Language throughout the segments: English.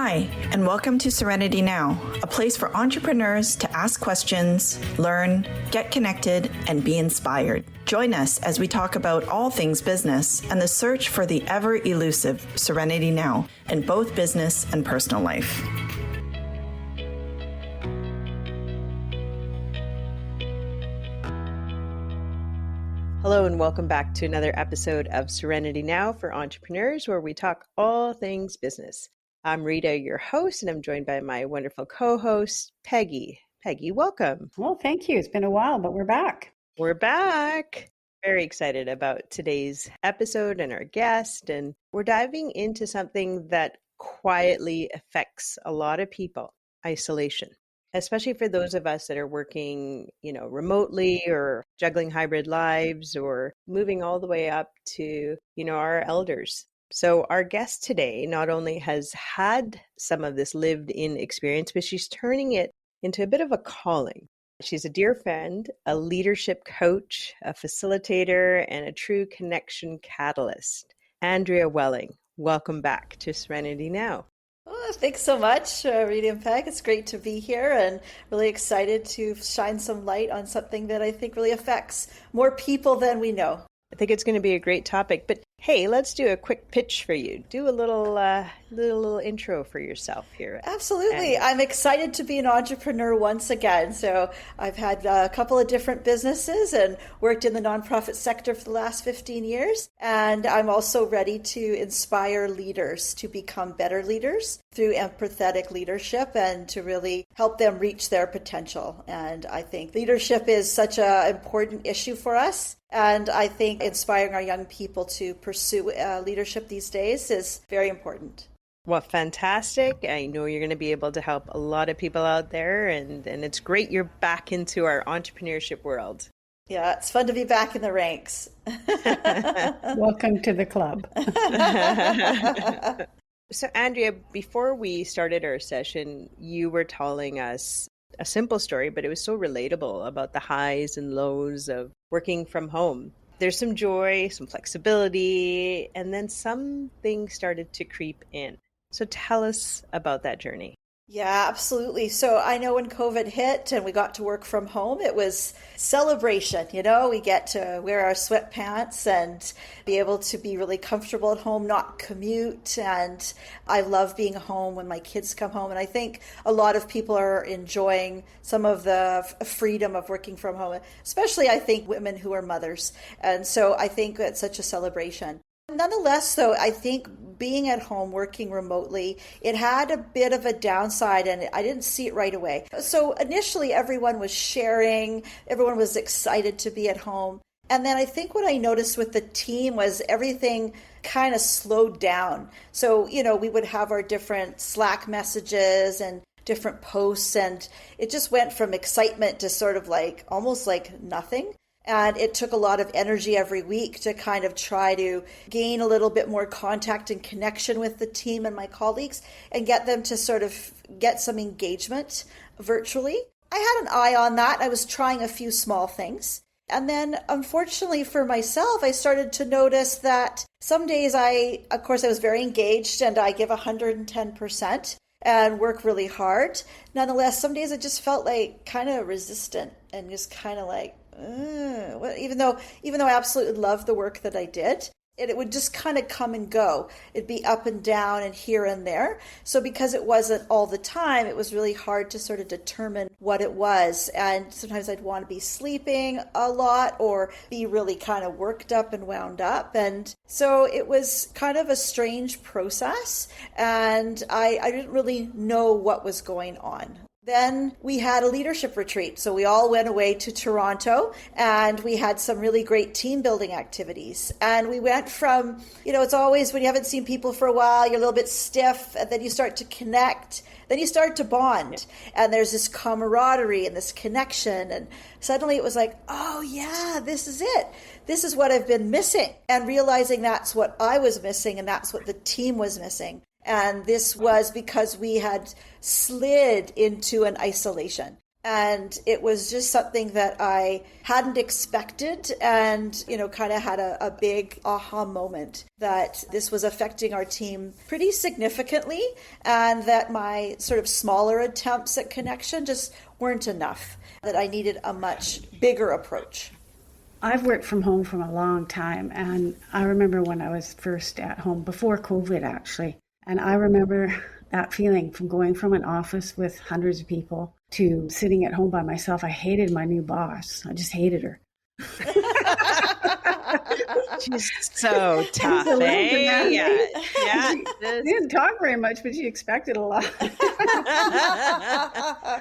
Hi, and welcome to Serenity Now, a place for entrepreneurs to ask questions, learn, get connected, and be inspired. Join us as we talk about all things business and the search for the ever-elusive Serenity Now in both business and personal life. Hello and welcome back to another episode of Serenity Now for entrepreneurs, where we talk all things business. I'm Rita, your host, and I'm joined by my wonderful co-host, Peggy. Peggy, welcome. Well, thank you. It's been a while, but we're back. We're back. Very excited about today's episode and our guest, and we're diving into something that quietly affects a lot of people: isolation. Especially for those of us that are working, remotely or juggling hybrid lives or moving all the way up to, our elders. So our guest today not only has had some of this lived in experience, but she's turning it into a bit of a calling. She's a dear friend, a leadership coach, a facilitator, and a true connection catalyst. Andrea Welling, welcome back to Serenity Now. Oh, thanks so much, Rita and Peg. It's great to be here and really excited to shine some light on something that I think really affects more people than we know. I think it's going to be a great topic, but hey, let's do a quick pitch for you. Do a little intro for yourself here. Absolutely. I'm excited to be an entrepreneur once again. So I've had a couple of different businesses and worked in the nonprofit sector for the last 15 years. And I'm also ready to inspire leaders to become better leaders through empathetic leadership and to really help them reach their potential. And I think leadership is such an important issue for us. And I think inspiring our young people to pursue leadership these days is very important. Well, fantastic. I know you're going to be able to help a lot of people out there, and it's great you're back into our entrepreneurship world. Yeah, it's fun to be back in the ranks. Welcome to the club. So, Andrea, before we started our session, you were telling us a simple story, but it was so relatable about the highs and lows of working from home. There's some joy, some flexibility, and then some things started to creep in. So tell us about that journey. Yeah, absolutely. So I know when COVID hit and we got to work from home, it was celebration. We get to wear our sweatpants and be able to be really comfortable at home, not commute. And I love being home when my kids come home. And I think a lot of people are enjoying some of the freedom of working from home, especially I think women who are mothers. And so I think it's such a celebration. Nonetheless, though, I think being at home, working remotely, it had a bit of a downside and I didn't see it right away. So initially, everyone was sharing, everyone was excited to be at home. And then I think what I noticed with the team was everything kind of slowed down. So, we would have our different Slack messages and different posts, and it just went from excitement to sort of almost like nothing. And it took a lot of energy every week to kind of try to gain a little bit more contact and connection with the team and my colleagues and get them to sort of get some engagement virtually. I had an eye on that. I was trying a few small things. And then, unfortunately for myself, I started to notice that some days I was very engaged and I give 110% and work really hard. Nonetheless, some days I just felt like kind of resistant and just kind of like, even though I absolutely loved the work that I did, it would just kind of come and go. It'd be up and down and here and there. So because it wasn't all the time, it was really hard to sort of determine what it was. And sometimes I'd want to be sleeping a lot or be really kind of worked up and wound up. And so it was kind of a strange process. And I didn't really know what was going on. Then we had a leadership retreat. So we all went away to Toronto and we had some really great team building activities. And we went from, it's always when you haven't seen people for a while, you're a little bit stiff and then you start to connect, then you start to bond and there's this camaraderie and this connection. And suddenly it was like, oh yeah, this is it. This is what I've been missing, and realizing that's what I was missing and that's what the team was missing. And this was because we had slid into an isolation. And it was just something that I hadn't expected and, kind of had a big aha moment that this was affecting our team pretty significantly and that my sort of smaller attempts at connection just weren't enough, that I needed a much bigger approach. I've worked from home for a long time, and I remember when I was first at home, before COVID actually, and I remember that feeling from going from an office with hundreds of people to sitting at home by myself. I hated my new boss. I just hated her. She's so tough, eh? Yeah. She didn't talk very much, but she expected a lot.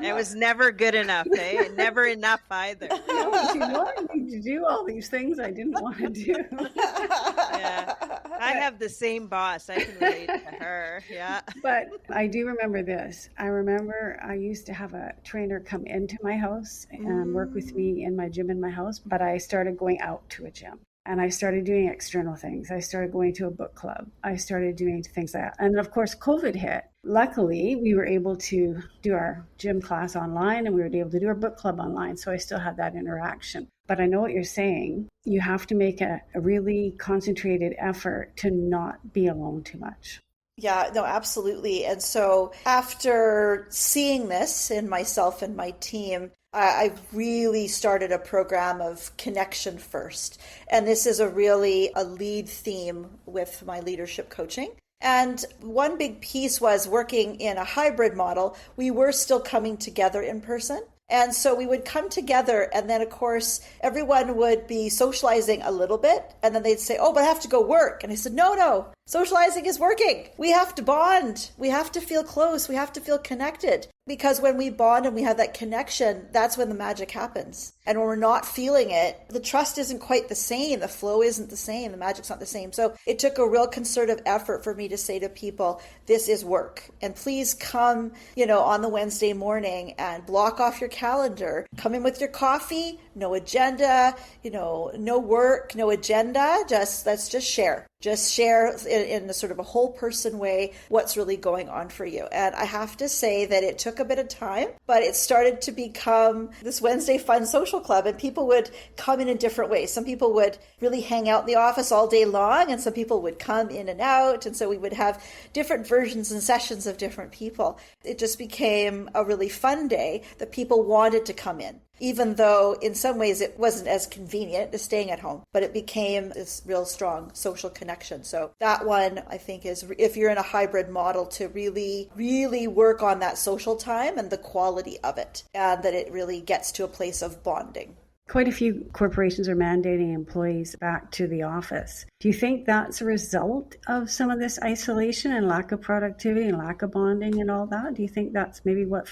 It was never good enough, eh? Never enough either. No, she wanted me to do all these things I didn't want to do. Yeah. I have the same boss. I can relate to her. Yeah. But I do remember this. I remember I used to have a trainer come into my house and work with me in my gym in my house, but I started going out to a gym. And I started doing external things. I started going to a book club. I started doing things like that. And of course, COVID hit. Luckily, we were able to do our gym class online and we were able to do our book club online. So I still had that interaction. But I know what you're saying. You have to make a really concentrated effort to not be alone too much. Yeah, no, absolutely. And so after seeing this in myself and my team, I really started a program of connection first. And this is a lead theme with my leadership coaching. And one big piece was working in a hybrid model. We were still coming together in person. And so we would come together and then, of course, everyone would be socializing a little bit. And then they'd say, oh, but I have to go work. And I said, no, socializing is working. We have to bond. We have to feel close. We have to feel connected. Because when we bond and we have that connection, that's when the magic happens. And when we're not feeling it, the trust isn't quite the same. The flow isn't the same. The magic's not the same. So it took a real concerted effort for me to say to people, this is work. And please come, on the Wednesday morning and block off your calendar. Come in with your coffee, no agenda, no work, no agenda. Let's just share. Just share in a sort of a whole person way what's really going on for you. And I have to say that it took a bit of time, but it started to become this Wednesday fun social club, and people would come in different ways. Some people would really hang out in the office all day long, and some people would come in and out. And so we would have different versions and sessions of different people. It just became a really fun day that people wanted to come in, even though in some ways it wasn't as convenient as staying at home, but it became this real strong social connection. So that one, I think, is if you're in a hybrid model, to really, really work on that social time and the quality of it, and that it really gets to a place of bonding. Quite a few corporations are mandating employees back to the office. Do you think that's a result of some of this isolation and lack of productivity and lack of bonding and all that? Do you think that's maybe what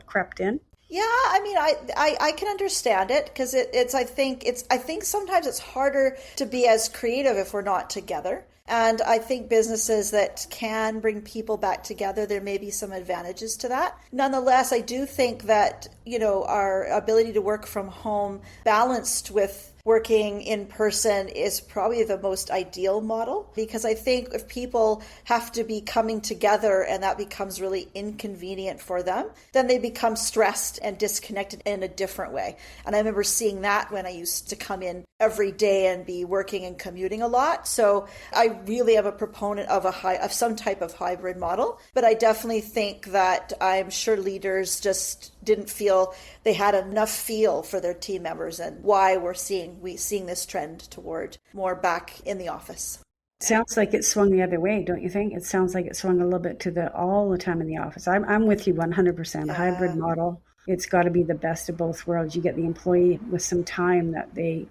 crept in? Yeah, I mean, I can understand it, because I think sometimes it's harder to be as creative if we're not together. And I think businesses that can bring people back together, there may be some advantages to that. Nonetheless, I do think that, our ability to work from home balanced with working in person is probably the most ideal model, because I think if people have to be coming together and that becomes really inconvenient for them, then they become stressed and disconnected in a different way. And I remember seeing that when I used to come in every day and be working and commuting a lot. So I really am a proponent of some type of hybrid model, but I definitely think that I'm sure leaders just didn't feel they had enough feel for their team members, and why we're seeing this trend toward more back in the office. Sounds like it swung the other way, don't you think? It sounds like it swung a little bit to the all the time in the office. I'm with you 100%. Yeah. Hybrid model, it's got to be the best of both worlds. You get the employee with some time that they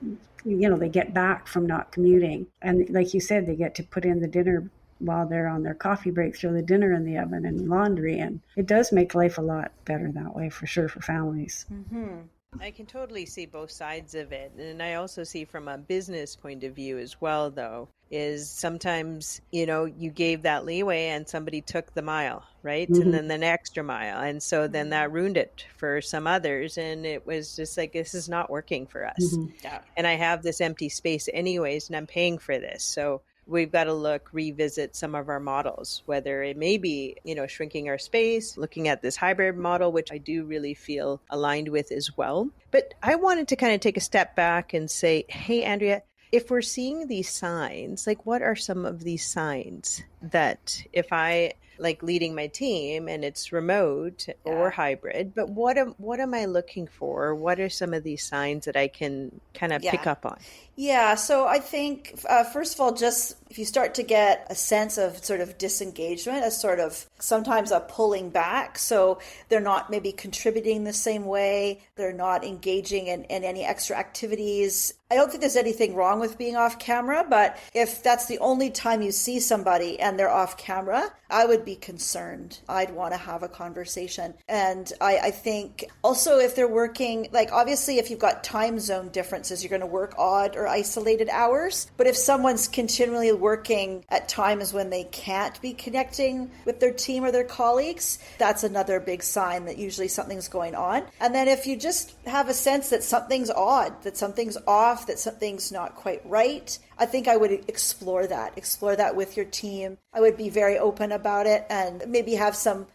get back from not commuting. And like you said, they get to put in the dinner while they're on their coffee break, throw the dinner in the oven and laundry. And it does make life a lot better that way, for sure, for families. Mm-hmm. I can totally see both sides of it. And I also see from a business point of view as well, though, is sometimes, you gave that leeway and somebody took the mile, right? Mm-hmm. And then the extra mile. And so then that ruined it for some others. And it was just like, this is not working for us. Mm-hmm. Yeah. And I have this empty space anyways, and I'm paying for this. So we've got to revisit some of our models, whether it may be, shrinking our space, looking at this hybrid model, which I do really feel aligned with as well. But I wanted to kind of take a step back and say, hey, Andrea, if we're seeing these signs, like what are some of these signs that if I like leading my team and it's remote or hybrid, but what am I looking for? What are some of these signs that I can kind of pick up on? Yeah, so I think, first of all, just if you start to get a sense of sort of disengagement, a sort of sometimes a pulling back, so they're not maybe contributing the same way, they're not engaging in any extra activities. I don't think there's anything wrong with being off camera, but if that's the only time you see somebody and they're off camera, I would be concerned. I'd want to have a conversation. And I think also if they're working, like obviously if you've got time zone differences, you're going to work odd or isolated hours. But if someone's continually working at times when they can't be connecting with their team or their colleagues, that's another big sign that usually something's going on. And then if you just have a sense that something's odd, that something's off, that something's not quite right, I think I would explore that with your team. I would be very open about it and maybe have some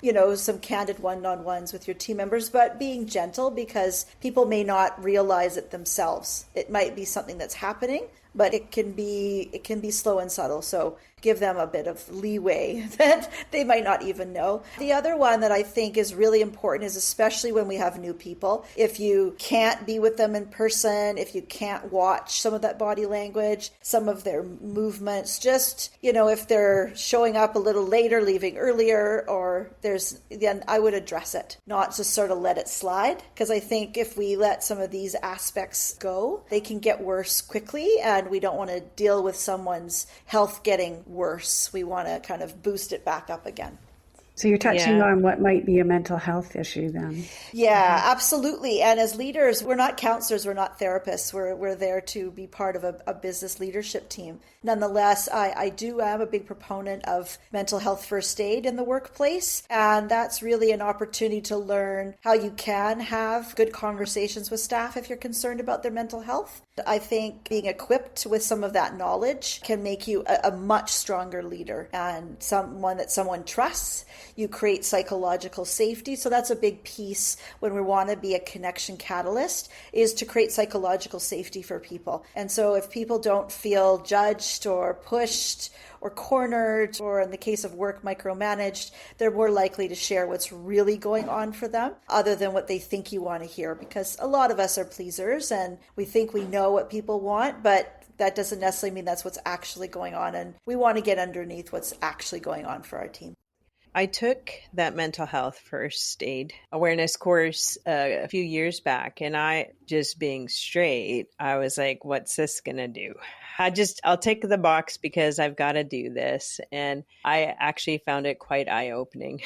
candid one-on-ones with your team members, but being gentle because people may not realize it themselves. It might be something that's happening, but it can be slow and subtle. So give them a bit of leeway that they might not even know. The other one that I think is really important is especially when we have new people, if you can't be with them in person, if you can't watch some of that body language, some of their movements, just, if they're showing up a little later, leaving earlier, or then I would address it, not just sort of let it slide. Because I think if we let some of these aspects go, they can get worse quickly, and we don't want to deal with someone's health getting worse. We want to kind of boost it back up again. So you're touching on what might be a mental health issue then. Yeah, absolutely. And as leaders, we're not counselors, we're not therapists. We're there to be part of a business leadership team. Nonetheless, I am a big proponent of mental health first aid in the workplace. And that's really an opportunity to learn how you can have good conversations with staff if you're concerned about their mental health. I think being equipped with some of that knowledge can make you a much stronger leader and someone that someone trusts. You create psychological safety. So that's a big piece when we want to be a connection catalyst, is to create psychological safety for people. And so if people don't feel judged or pushed or cornered, or in the case of work, micromanaged, they're more likely to share what's really going on for them other than what they think you want to hear. Because a lot of us are pleasers and we think we know what people want, but that doesn't necessarily mean that's what's actually going on. And we want to get underneath what's actually going on for our team. I took that mental health first aid awareness course a few years back, and I, just being straight, I was like, what's this going to do? I'll tick the box because I've got to do this. And I actually found it quite eye-opening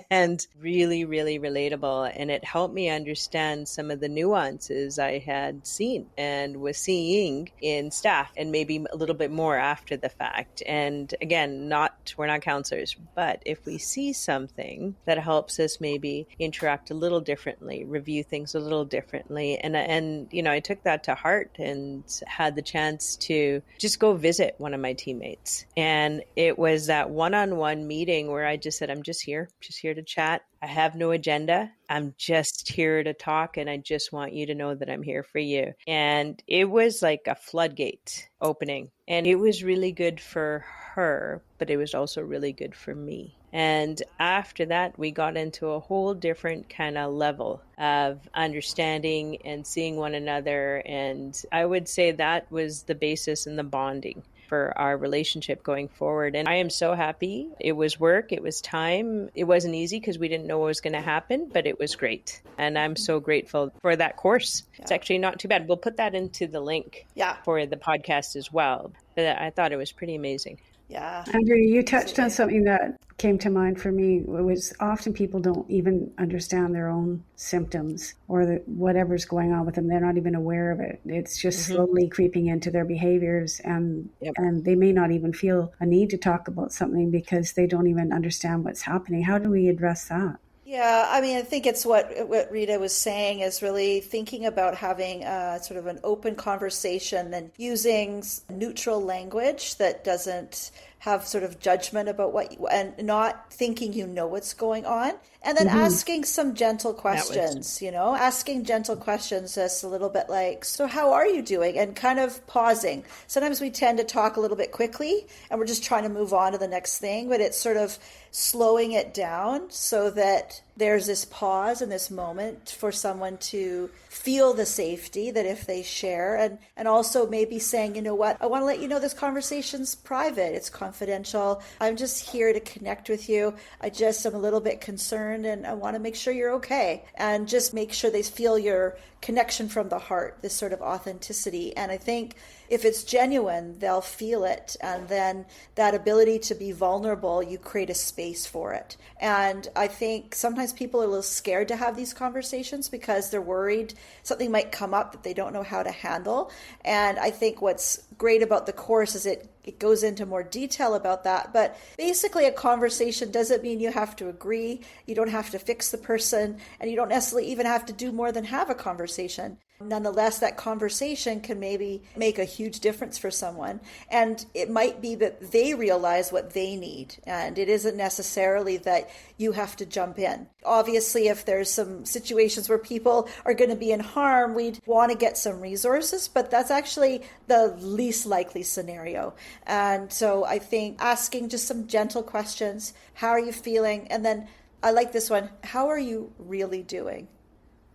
and really, really relatable. And it helped me understand some of the nuances I had seen and was seeing in staff, and maybe a little bit more after the fact. And again, we're not counselors, but if we see something that helps us maybe interact a little differently, review things a little differently. And I took that to heart and had the chance to just go visit one of my teammates. And it was that one-on-one meeting where I just said, I'm just here to chat. I have no agenda. I'm just here to talk, and I just want you to know that I'm here for you. And it was like a floodgate opening. And it was really good for her, but it was also really good for me. And after that, we got into a whole different kind of level of understanding and seeing one another. And I would say that was the basis and the bonding for our relationship going forward. And I am so happy. It was work. It was time. It wasn't easy because we didn't know what was going to happen, but it was great. And I'm so grateful for that course. Yeah. It's actually not too bad. We'll put that into the link for the podcast as well. But I thought it was pretty amazing. Yeah. Andrea, you touched on something that came to mind for me. It was often people don't even understand their own symptoms or whatever's going on with them. They're not even aware of it. It's just slowly creeping into their behaviors, and they may not even feel a need to talk about something because they don't even understand what's happening. How do we address that? Yeah, I mean, I think it's what Rita was saying is really thinking about having sort of an open conversation and using neutral language that doesn't have sort of judgment about and not thinking you know what's going on. And then asking some gentle questions, asking gentle questions just a little bit like, so how are you doing? And kind of pausing. Sometimes we tend to talk a little bit quickly and we're just trying to move on to the next thing, but it's sort of slowing it down so that there's this pause and this moment for someone to feel the safety that if they share, and also maybe saying, you know what, I want to let you know this conversation's private, it's confidential. I'm just here to connect with you. I'm a little bit concerned and I want to make sure you're okay. And just make sure they feel your connection from the heart, this sort of authenticity. And I think if it's genuine, they'll feel it. And then that ability to be vulnerable, you create a space for it. And I think sometimes people are a little scared to have these conversations because they're worried something might come up that they don't know how to handle. And I think what's great about the course is it goes into more detail about that. But basically, a conversation doesn't mean you have to agree. You don't have to fix the person, and you don't necessarily even have to do more than have a conversation. Nonetheless, that conversation can maybe make a huge difference for someone. And it might be that they realize what they need. And it isn't necessarily that you have to jump in. Obviously, if there's some situations where people are going to be in harm, we'd want to get some resources, but that's actually the least likely scenario. And so I think asking just some gentle questions, how are you feeling? And then I like this one, how are you really doing?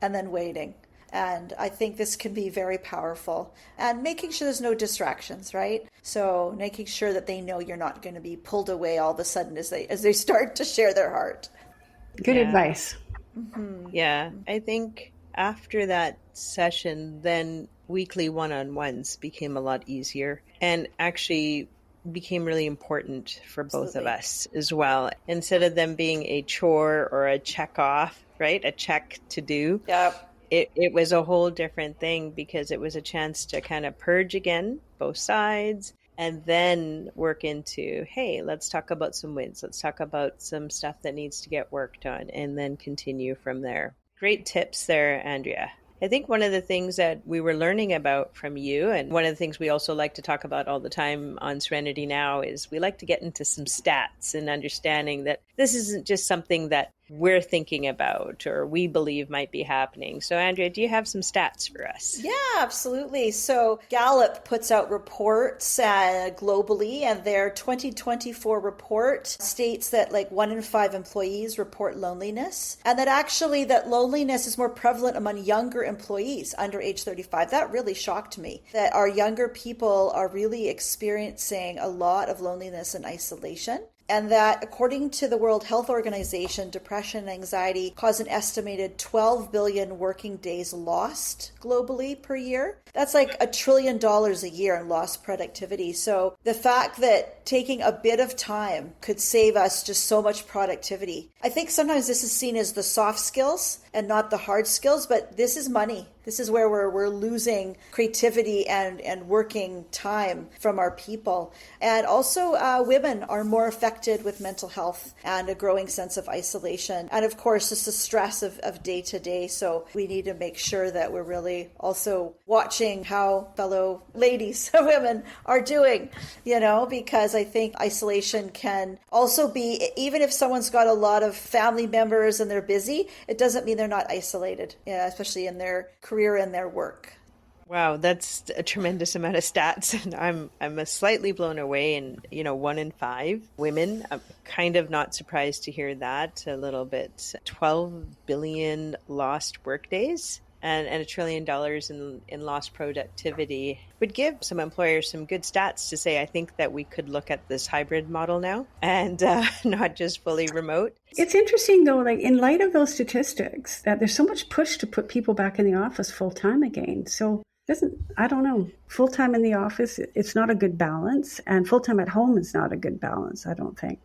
And then waiting. And I think this can be very powerful, and making sure there's no distractions, right? So making sure that they know you're not going to be pulled away all of a sudden as they start to share their heart. Good advice. Mm-hmm. Yeah, I think after that session, then weekly one-on-ones became a lot easier and actually became really important for both of us as well. Instead of them being a chore or a check off, right? A check to do. Yeah. It was a whole different thing because it was a chance to kind of purge again, both sides, and then work into, hey, let's talk about some wins. Let's talk about some stuff that needs to get worked on, and then continue from there. Great tips there, Andrea. I think one of the things that we were learning about from you, and one of the things we also like to talk about all the time on Serenity Now, is we like to get into some stats and understanding that this isn't just something that we're thinking about or we believe might be happening. So Andrea, do you have some stats for us? Yeah, absolutely. So Gallup puts out reports globally, and their 2024 report states that like 1 in 5 employees report loneliness, and that actually that loneliness is more prevalent among younger employees under age 35. That really shocked me, that our younger people are really experiencing a lot of loneliness and isolation. And that according to the World Health Organization, depression and anxiety cause an estimated 12 billion working days lost globally per year. That's like $1 trillion a year in lost productivity. So the fact that taking a bit of time could save us just so much productivity. I think sometimes this is seen as the soft skills and not the hard skills, but this is money. This is where we're losing creativity and working time from our people. And also women are more affected with mental health and a growing sense of isolation. And of course, it's the stress of day to day. So we need to make sure that we're really also watching how fellow ladies, women are doing, because I think isolation can also be, even if someone's got a lot of family members and they're busy, it doesn't mean they're not isolated, especially in their career and their work. Wow, that's a tremendous amount of stats, and I'm slightly blown away. And 1 in 5 women. I'm kind of not surprised to hear that a little bit. 12 billion lost workdays and $1 trillion in lost productivity would give some employers some good stats to say, I think that we could look at this hybrid model now and not just fully remote. It's interesting, though, like in light of those statistics, that there's so much push to put people back in the office full time again. So I don't know, full time in the office, it's not a good balance, and full time at home is not a good balance, I don't think.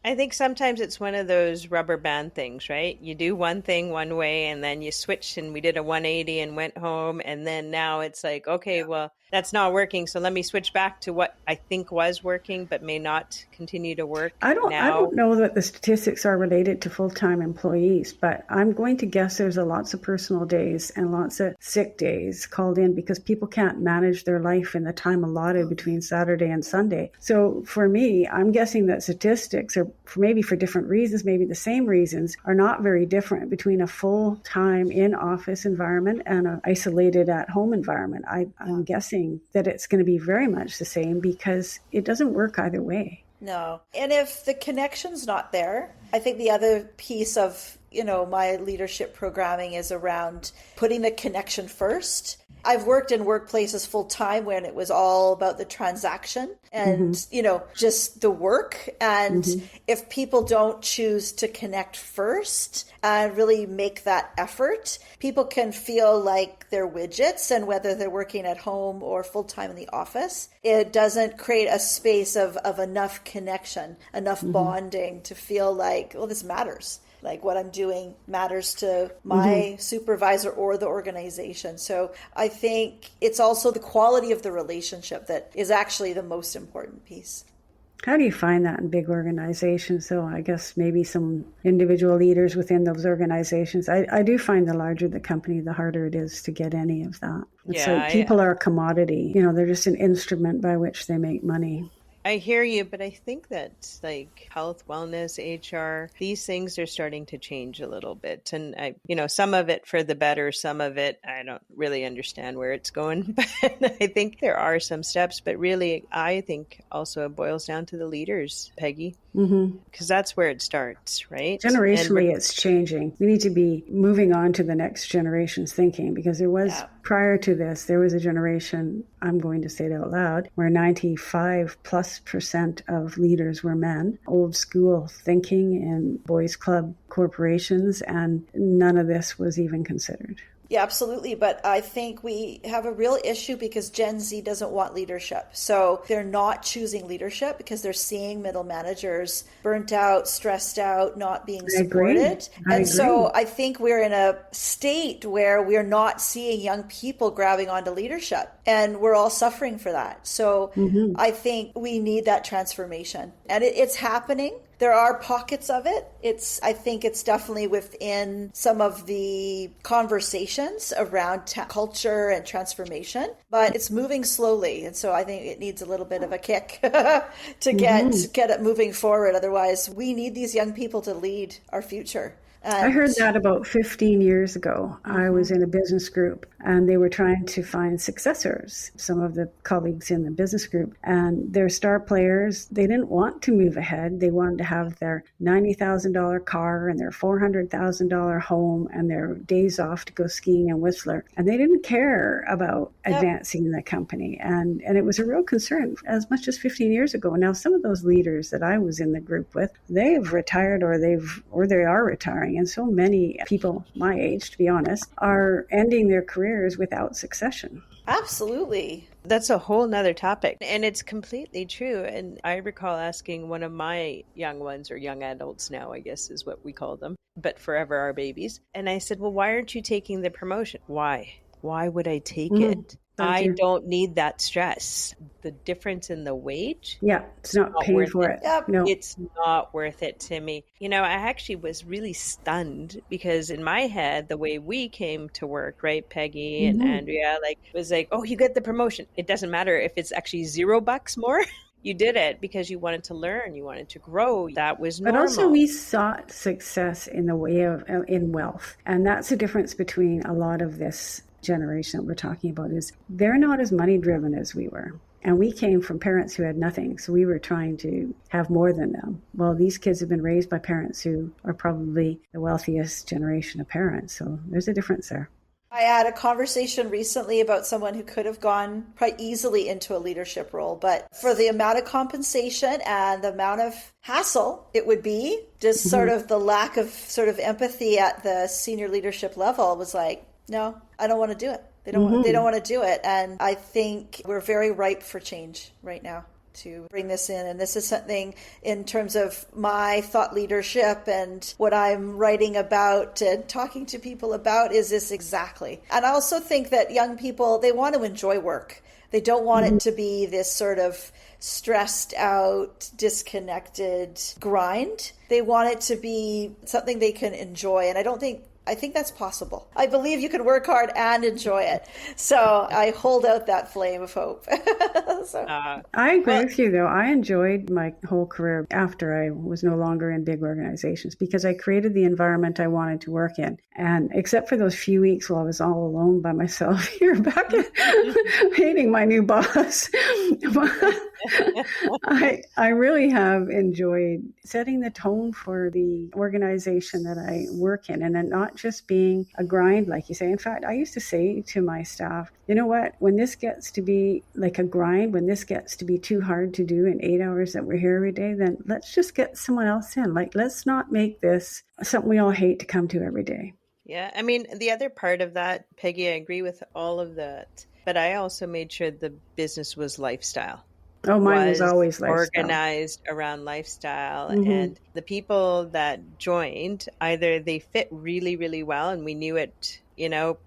I think sometimes it's one of those rubber band things, right? You do one thing one way and then you switch, and we did a 180 and went home. And then now it's like, okay, well, that's not working. So let me switch back to what I think was working, but may not continue to work I now. don't know that the statistics are related to full-time employees, but I'm going to guess there's lots of personal days and lots of sick days called in because people can't manage their life in the time allotted between Saturday and Sunday. So for me, I'm guessing that statistics are maybe for different reasons, maybe the same reasons, are not very different between a full-time in-office environment and an isolated at-home environment. I'm guessing that it's going to be very much the same because it doesn't work either way. No. And if the connection's not there, I think the other piece of, my leadership programming is around putting the connection first. I've worked in workplaces full time when it was all about the transaction and, just the work. And if people don't choose to connect first and really make that effort, people can feel like they're widgets. And whether they're working at home or full time in the office, it doesn't create a space of enough connection, enough bonding to feel like, well, this matters. Like what I'm doing matters to my supervisor or the organization. So I think it's also the quality of the relationship that is actually the most important piece. How do you find that in big organizations? So I guess maybe some individual leaders within those organizations. I do find the larger the company, the harder it is to get any of that. It's like people are a commodity. They're just an instrument by which they make money. I hear you, but I think that like health, wellness, HR, these things are starting to change a little bit. And some of it for the better, some of it, I don't really understand where it's going, but I think there are some steps, but really, I think also it boils down to the leaders, Peggy, because that's where it starts, right? Generationally, it's changing. We need to be moving on to the next generation's thinking because there was, prior to this, there was a generation, I'm going to say it out loud, where 95+% of leaders were men, old school thinking in boys club corporations, and none of this was even considered. Yeah, absolutely. But I think we have a real issue because Gen Z doesn't want leadership. So they're not choosing leadership because they're seeing middle managers burnt out, stressed out, not being supported. I agree. So I think we're in a state where we're not seeing young people grabbing onto leadership, and we're all suffering for that. So I think we need that transformation, and it's happening. There are pockets of it. I think it's definitely within some of the conversations around culture and transformation, but it's moving slowly. And so I think it needs a little bit of a kick to get it moving forward. Otherwise, we need these young people to lead our future. I heard that about 15 years ago. I was in a business group and they were trying to find successors, some of the colleagues in the business group. And their star players, they didn't want to move ahead. They wanted to have their $90,000 car and their $400,000 home and their days off to go skiing in Whistler. And they didn't care about advancing the company. And it was a real concern as much as 15 years ago. Now, some of those leaders that I was in the group with, they've retired or they are retiring. And so many people my age, to be honest, are ending their careers without succession. Absolutely. That's a whole nother topic. And it's completely true. And I recall asking one of my young ones, or young adults now, I guess is what we call them, but forever our babies. And I said, well, why aren't you taking the promotion? Why? Why would I take it? I don't need that stress. The difference in the wage. Yeah, it's not paying for it. No. It's not worth it to me. I actually was really stunned because in my head, the way we came to work, right, Peggy and Andrea, was like, oh, you get the promotion. It doesn't matter if it's actually $0 more. You did it because you wanted to learn, you wanted to grow. That was normal. But also we sought success in the way of in wealth. And that's the difference between a lot of this generation that we're talking about is they're not as money driven as we were. And we came from parents who had nothing. So we were trying to have more than them. Well, these kids have been raised by parents who are probably the wealthiest generation of parents. So there's a difference there. I had a conversation recently about someone who could have gone quite easily into a leadership role, but for the amount of compensation and the amount of hassle it would be, just sort of the lack of sort of empathy at the senior leadership level was like, no, I don't want to do it. They don't want to do it. And I think we're very ripe for change right now. to bring this in. And this is something in terms of my thought leadership and what I'm writing about and talking to people about is this exactly. And I also think that young people, they want to enjoy work. They don't want it to be this sort of stressed out, disconnected grind. They want it to be something they can enjoy. And I think that's possible. I believe you can work hard and enjoy it. So I hold out that flame of hope. I agree with you, though. I enjoyed my whole career after I was no longer in big organizations because I created the environment I wanted to work in. And except for those few weeks while I was all alone by myself here back hating my new boss, I really have enjoyed setting the tone for the organization that I work in, and then not just being a grind, like you say. In fact, I used to say to my staff, you know what, when this gets to be like a grind, when this gets to be too hard to do in 8 hours that we're here every day, then let's just get someone else in. Like, let's not make this something we all hate to come to every day. Yeah, I mean, the other part of that, Peggy, I agree with all of that, but I also made sure the business was lifestyle. Oh, mine was always lifestyle. Organized around lifestyle. And the people that joined, either they fit really, really well and we knew it,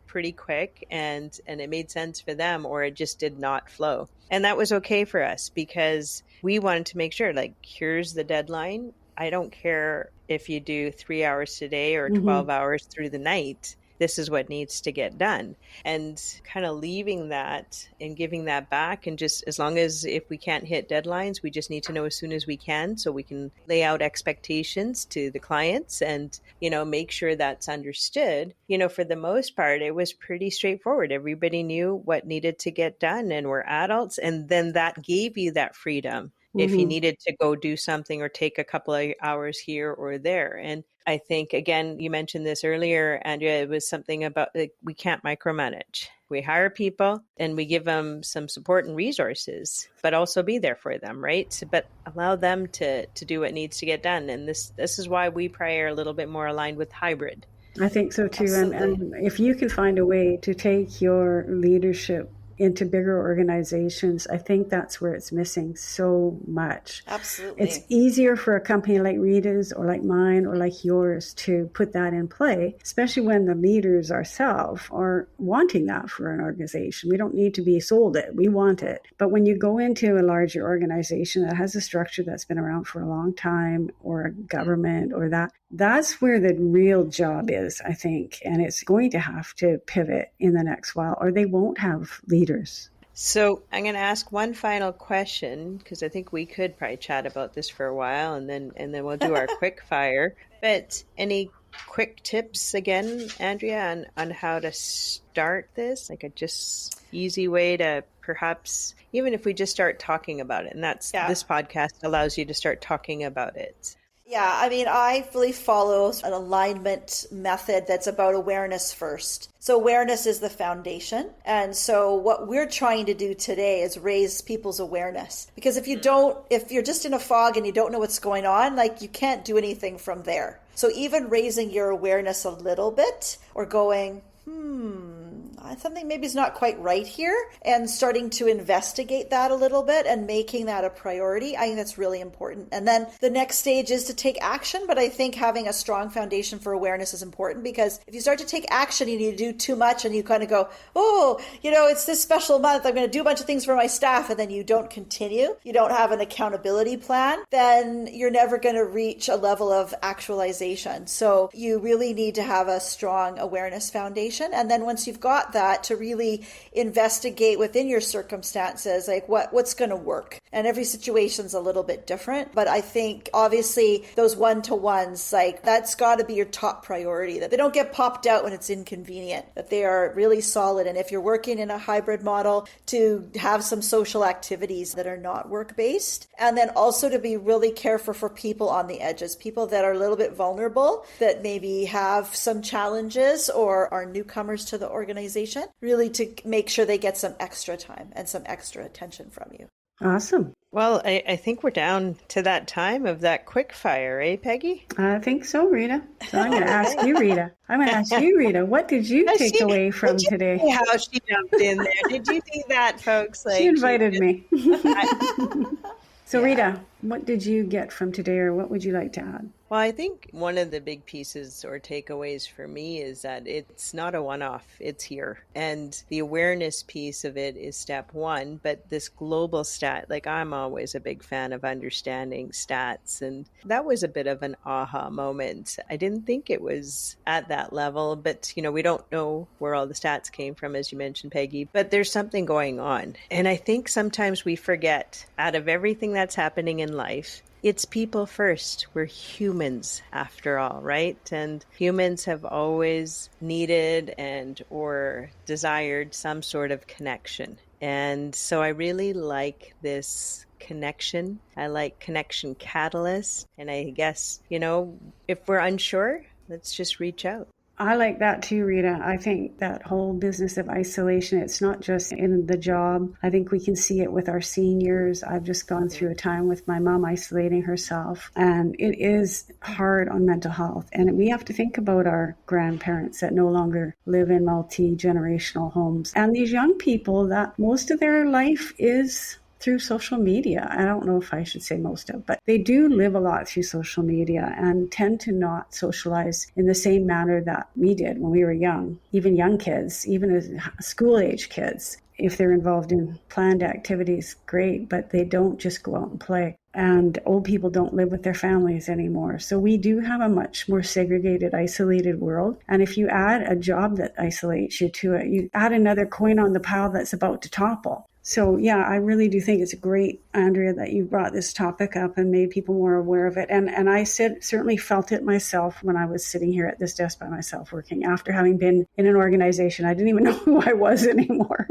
pretty quick and it made sense for them, or it just did not flow. And that was okay for us because we wanted to make sure, like, here's the deadline. I don't care if you do 3 hours today or 12 hours through the night. This is what needs to get done. And kind of leaving that and giving that back. And just as long as if we can't hit deadlines, we just need to know as soon as we can so we can lay out expectations to the clients and, make sure that's understood. For the most part, it was pretty straightforward. Everybody knew what needed to get done and we're adults. And then that gave you that freedom if you needed to go do something or take a couple of hours here or there. And I think, again, you mentioned this earlier, Andrea, it was something about we can't micromanage. We hire people and we give them some support and resources, but also be there for them, right? But allow them to do what needs to get done. And this is why we probably are a little bit more aligned with hybrid. I think so too. And if you can find a way to take your leadership into bigger organizations, I think that's where it's missing so much. Absolutely. It's easier for a company like Rita's or like mine or like yours to put that in play, especially when the leaders ourselves are wanting that for an organization. We don't need to be sold it. We want it. But when you go into a larger organization that has a structure that's been around for a long time, or a government or that's where the real job is, I think. And it's going to have to pivot in the next while, or they won't have leaders. So I'm going to ask one final question, because I think we could probably chat about this for a while, and then we'll do our quick fire. But any quick tips again, Andrea, on how to start this? Like a just easy way to perhaps, even if we just start talking about it, and this podcast allows you to start talking about it. Yeah, I mean, I really follow an alignment method that's about awareness first. So awareness is the foundation. And so what we're trying to do today is raise people's awareness. Because if you're just in a fog and you don't know what's going on, like, you can't do anything from there. So even raising your awareness a little bit, or going, something maybe is not quite right here, and starting to investigate that a little bit and making that a priority, I think that's really important. And then the next stage is to take action. But I think having a strong foundation for awareness is important, because if you start to take action, you need to do too much and you kind of go, it's this special month, I'm going to do a bunch of things for my staff, and then you don't continue, you don't have an accountability plan, then you're never going to reach a level of actualization. So you really need to have a strong awareness foundation. And then once you've got that, to really investigate within your circumstances, like what's going to work. And every situation's a little bit different. But I think obviously those one-to-ones, like, that's got to be your top priority, that they don't get popped out when it's inconvenient, that they are really solid. And if you're working in a hybrid model, to have some social activities that are not work-based. And then also to be really careful for people on the edges, people that are a little bit vulnerable, that maybe have some challenges or are newcomers to the organization, really to make sure they get some extra time and some extra attention from you. Awesome. Well, I think we're down to that time of that quick fire, eh, Peggy? I think so, Rita. So I'm going to ask you, Rita. What did you take away from today? How she jumped in there. Did you see that, folks? She invited me. So Rita, what did you get from today, or what would you like to add? Well, I think one of the big pieces or takeaways for me is that it's not a one-off, it's here. And the awareness piece of it is step one, but this global stat, like I'm always a big fan of understanding stats. And that was a bit of an aha moment. I didn't think it was at that level, but we don't know where all the stats came from, as you mentioned, Peggy, but there's something going on. And I think sometimes we forget, out of everything that's happening in life, it's people first. We're humans after all, right? And humans have always needed and or desired some sort of connection. And so I really like this connection. I like connection catalyst. And I guess, if we're unsure, let's just reach out. I like that too, Rita. I think that whole business of isolation, it's not just in the job. I think we can see it with our seniors. I've just gone through a time with my mom isolating herself, and it is hard on mental health. And we have to think about our grandparents that no longer live in multi-generational homes, and these young people that most of their life is through social media. I don't know if I should say most of, but they do live a lot through social media and tend to not socialize in the same manner that we did when we were young. Even young kids, even as school age kids, if they're involved in planned activities, great, but they don't just go out and play. And old people don't live with their families anymore. So we do have a much more segregated, isolated world. And if you add a job that isolates you to it, you add another coin on the pile that's about to topple. So yeah, I really do think it's great, Andrea, that you brought this topic up and made people more aware of it. And I certainly felt it myself when I was sitting here at this desk by myself working. After having been in an organization, I didn't even know who I was anymore.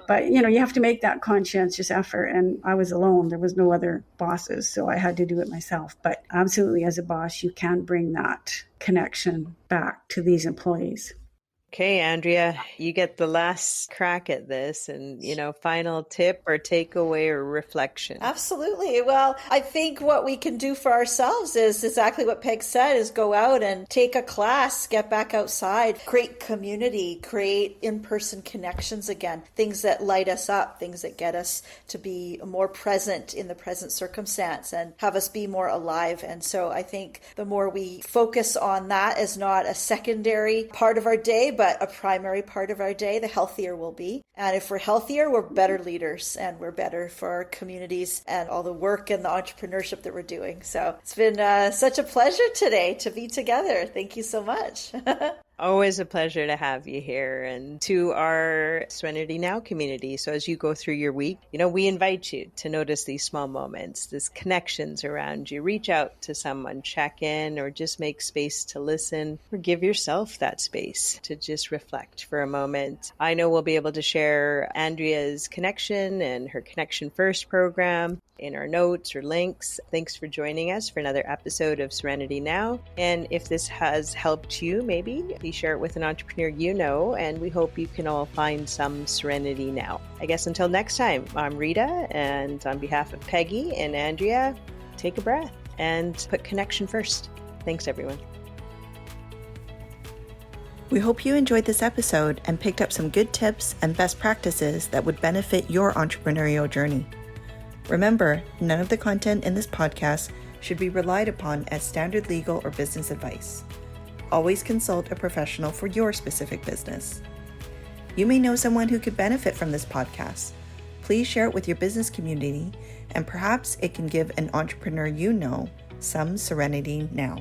But you have to make that conscientious effort. And I was alone. There was no other bosses, so I had to do it myself. But absolutely, as a boss, you can bring that connection back to these employees. Okay, Andrea, you get the last crack at this and, final tip or takeaway or reflection. Absolutely. Well, I think what we can do for ourselves is exactly what Peg said, is go out and take a class, get back outside, create community, create in-person connections again, things that light us up, things that get us to be more present in the present circumstance and have us be more alive. And so I think the more we focus on that as not a secondary part of our day, but a primary part of our day, the healthier we'll be. And if we're healthier, we're better leaders and we're better for our communities and all the work and the entrepreneurship that we're doing. So it's been such a pleasure today to be together. Thank you so much. Always a pleasure to have you here, and to our Serenity Now community. So as you go through your week, we invite you to notice these small moments, these connections around you. Reach out to someone, check in, or just make space to listen, or give yourself that space to just reflect for a moment. I know we'll be able to share Andrea's connection and her Connection First program in our notes or links. Thanks for joining us for another episode of Serenity Now. And if this has helped you, maybe share it with an entrepreneur and we hope you can all find some serenity now. I guess until next time, I'm Rita, and on behalf of Peggy and Andrea, take a breath and put connection first. Thanks, everyone. We hope you enjoyed this episode and picked up some good tips and best practices that would benefit your entrepreneurial journey. Remember, none of the content in this podcast should be relied upon as standard legal or business advice. Always consult a professional for your specific business. You may know someone who could benefit from this podcast. Please share it with your business community, and perhaps it can give an entrepreneur some serenity now.